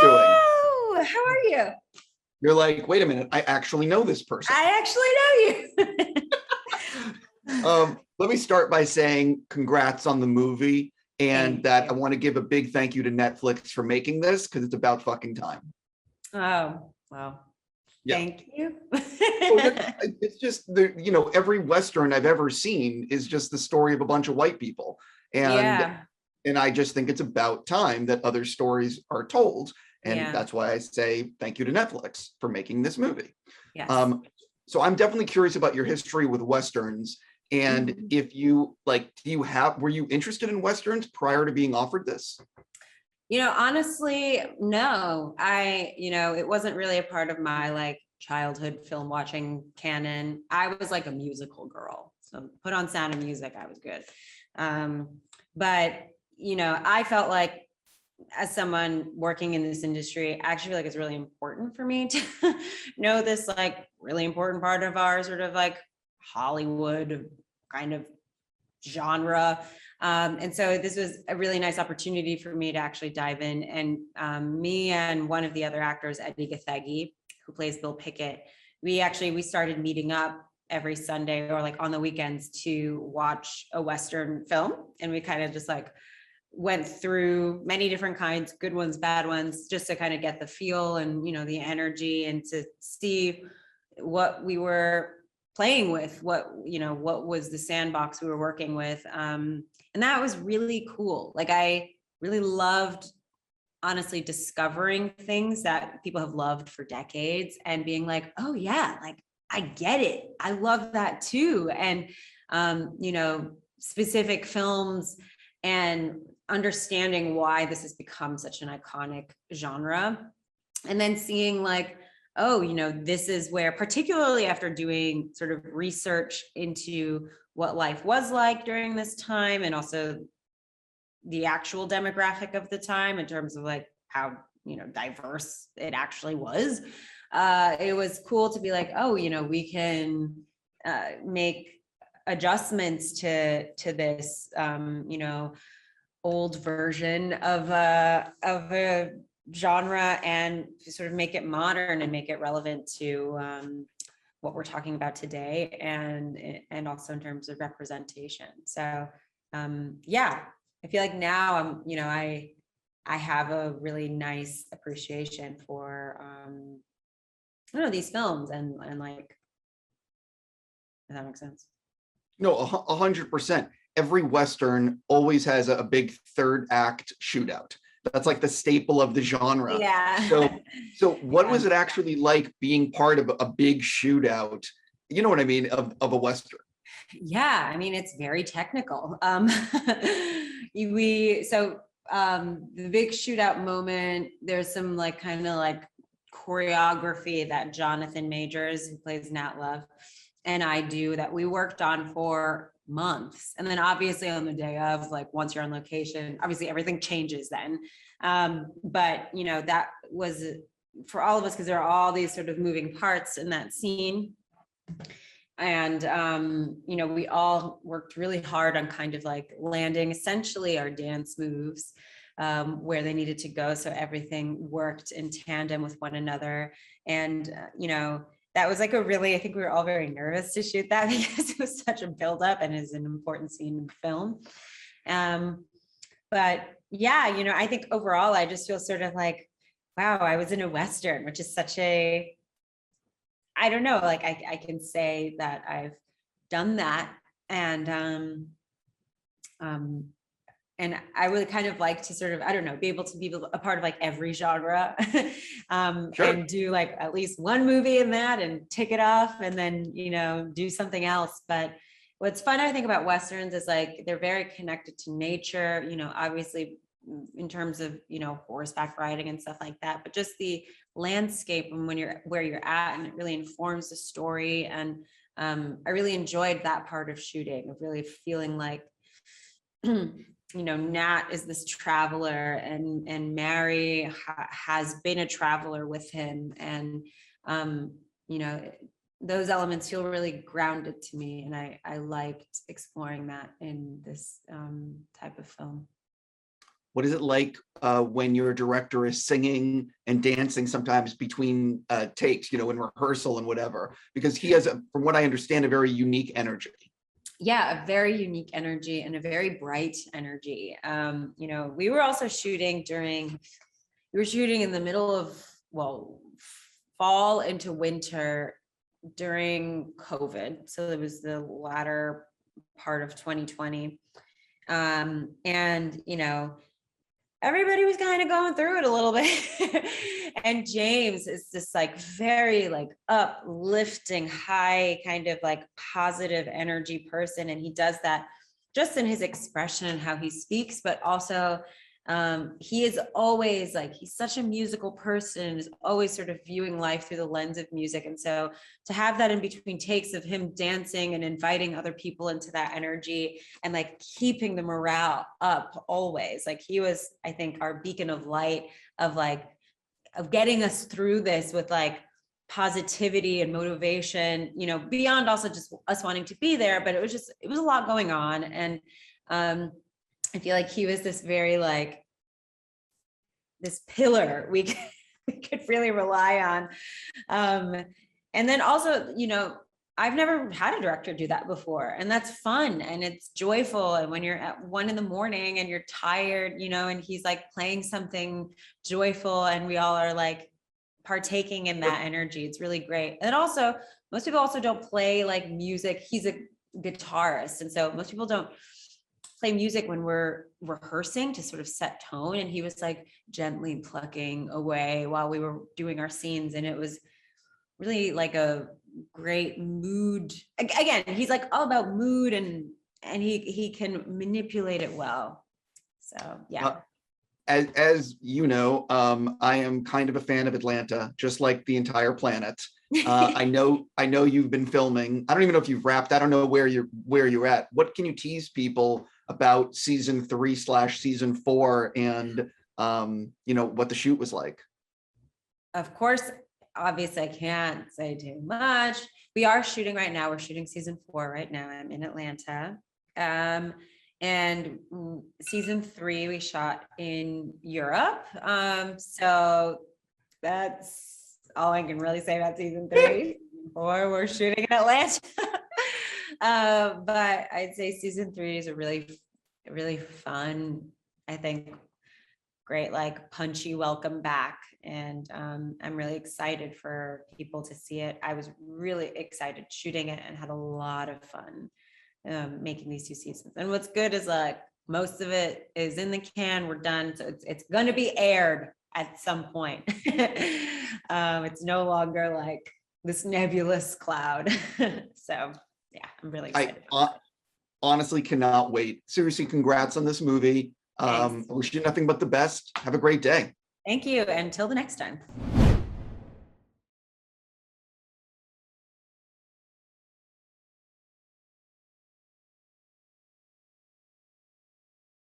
doing? How are you? You're like, wait a minute, I actually know this person. I actually know you. Let me start by saying congrats on the movie, and that I want to give a big thank you to Netflix for making this, because it's about fucking time. Oh, wow. Yeah. Thank you. It's just, every Western I've ever seen is just the story of a bunch of white people. And I just think it's about time that other stories are told. And that's why I say thank you to Netflix for making this movie. Yes. So I'm definitely curious about your history with Westerns. And if you were you interested in Westerns prior to being offered this? Honestly, no. It wasn't really a part of my childhood film watching canon. I was like a musical girl. So put on Sound of Music, I was good. But I felt like, as someone working in this industry, I actually feel like it's really important for me to know this really important part of our sort of Hollywood kind of genre. And so this was a really nice opportunity for me to actually dive in. And me and one of the other actors, Eddie Gathegi, who plays Bill Pickett, we started meeting up every Sunday or on the weekends to watch a Western film. And we kind of just went through many different kinds, good ones, bad ones, just to kind of get the feel and, the energy, and to see what we were playing with, what was the sandbox we were working with. And that was really cool. I really loved, honestly, discovering things that people have loved for decades and being like, oh yeah, I get it. I love that too. And, specific films and understanding why this has become such an iconic genre. And then seeing this is where, particularly after doing sort of research into what life was like during this time, and also the actual demographic of the time in terms of how, diverse it actually was. It was cool to be we can make adjustments to this, old version of a genre, and sort of make it modern and make it relevant to what we're talking about today, and also in terms of representation. So I feel like now I have a really nice appreciation for these films, and does that make sense? No, 100%. Every Western always has a big third act shootout. That's the staple of the genre. Yeah. So what was it actually like being part of a big shootout? You know what I mean, of a Western? Yeah, it's very technical. The big shootout moment, there's some choreography that Jonathan Majors, who plays Nat Love, and I do, that we worked on for months. And then obviously on the day of, once you're on location, obviously everything changes then. But that was for all of us, because there are all these sort of moving parts in that scene. And we all worked really hard on kind of landing essentially our dance moves where they needed to go, so everything worked in tandem with one another. And that was I think we were all very nervous to shoot that, because it was such a buildup and is an important scene in the film. But yeah, I think overall I just feel sort of wow, I was in a Western, which is such a, I don't know, I can say that I've done that. And I would kind of like to sort of, I don't know, be able to be a part of every genre Sure. and do at least one movie in that and tick it off, and then, do something else. But what's fun, I think, about Westerns is they're very connected to nature, obviously in terms of, horseback riding and stuff like that, but just the landscape and where you're at, and it really informs the story. And I really enjoyed that part of shooting, of really feeling Nat is this traveler, and Mary has been a traveler with him. And, those elements feel really grounded to me. And I liked exploring that in this type of film. what is it like when your director is singing and dancing sometimes between takes, in rehearsal and whatever? Because he has, from what I understand, a very unique energy. Yeah, a very unique energy and a very bright energy. We were also shooting in the middle of, fall into winter during COVID. So it was the latter part of 2020. Everybody was kind of going through it a little bit. And Jeymes is this like very like uplifting, high kind of like positive energy person. And he does that just in his expression and how he speaks, but also he is always like, he's such a musical person, is always sort of viewing life through the lens of music. And so to have that in between takes of him dancing and inviting other people into that energy and like keeping the morale up always, like he was, I think, our beacon of light of getting us through this with like positivity and motivation, beyond also just us wanting to be there, but it was a lot going on. And I feel like he was this very like this pillar we could really rely on. And then also, I've never had a director do that before, and that's fun and it's joyful. And when you're at 1 a.m. and you're tired, and he's like playing something joyful and we all are like partaking in that energy, it's really great. And also, most people also don't play like music. He's a guitarist, and so most people don't play music when we're rehearsing to sort of set tone, and he was like gently plucking away while we were doing our scenes, and it was really like a great mood. Again, he's like all about mood, and he can manipulate it well. So yeah. As you know, I am kind of a fan of Atlanta, just like the entire planet. I know you've been filming. I don't even know if you've wrapped. I don't know where you're at. What can you tease people about season 3/season 4 and what the shoot was like? Of course, obviously I can't say too much. We are shooting right now. We're shooting season 4 right now. I'm in Atlanta. And season 3 we shot in Europe. So that's all I can really say about season 3. Or we're shooting in Atlanta. But I'd say season 3 is a really, really fun, I think, great, like punchy welcome back. And I'm really excited for people to see it. I was really excited shooting it and had a lot of fun making these 2 seasons. And what's good is like most of it is in the can. We're done. So it's going to be aired at some point. It's no longer like this nebulous cloud. So yeah, I'm really excited. I honestly cannot wait. Seriously, congrats on this movie. I wish you nothing but the best. Have a great day. Thank you. Until the next time.